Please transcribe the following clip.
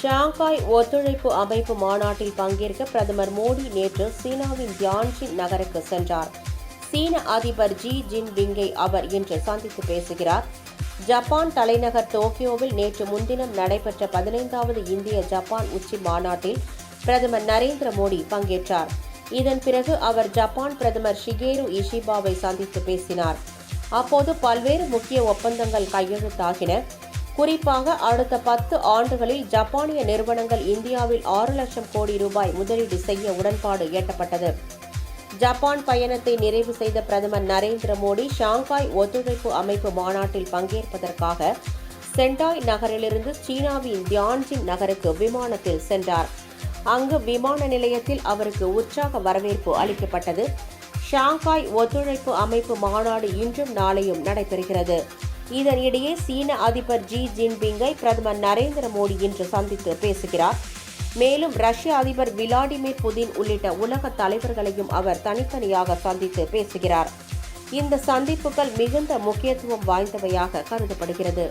Shanghai ஒத்துழைப்பு அமைப்பு மாநாட்டில் பங்கேற்க பிரதமர் மோடி நேற்று சீனாவின் தியான்ஜின் நகருக்கு சென்றார். சீன அதிபர் ஜி ஜின்பிங்கை அவர் இன்று சந்தித்து பேசுகிறார். ஜப்பான் தலைநகர் டோக்கியோவில் நேற்று முன்தினம் நடைபெற்ற 15வது இந்திய ஜப்பான் உச்சி மாநாட்டில் பிரதமர் நரேந்திர மோடி பங்கேற்றார். இதன் பிறகு அவர் ஜப்பான் பிரதமர் ஷிகேரு இஷிபாவை சந்தித்து பேசினார். அப்போது பல்வேறு முக்கிய ஒப்பந்தங்கள் கையெழுத்தாகின. குறிப்பாக அடுத்த 10 ஆண்டுகளில் ஜப்பானிய நிறுவனங்கள் இந்தியாவில் 6 லட்சம் கோடி ரூபாய் முதலீடு செய்ய உடன்பாடு எட்டப்பட்டது. ஜப்பான் பயணத்தை நிறைவு செய்த பிரதமர் நரேந்திர மோடி ஷாங்காய் ஒத்துழைப்பு அமைப்பு மாநாட்டில் பங்கேற்பதற்காக சென்டாய் நகரிலிருந்து சீனாவின் தியான்ஜின் நகருக்கு விமானத்தில் சென்றார். அங்கு விமான நிலையத்தில் அவருக்கு உற்சாக வரவேற்பு அளிக்கப்பட்டது. ஷாங்காய் ஒத்துழைப்பு அமைப்பு மாநாடு இன்றும் நாளையும் நடைபெறுகிறது. இதனிடையே சீன அதிபர் ஜி ஜின்பிங்கை பிரதமர் நரேந்திர மோடி இன்று சந்தித்து பேசுகிறார். மேலும் ரஷ்ய அதிபர் விளாடிமிர் புதின் உள்ளிட்ட உலக தலைவர்களையும் அவர் தனித்தனியாக சந்தித்து பேசுகிறார். இந்த சந்திப்புகள் மிகுந்த முக்கியத்துவம் வாய்ந்தவையாக கருதப்படுகிறது.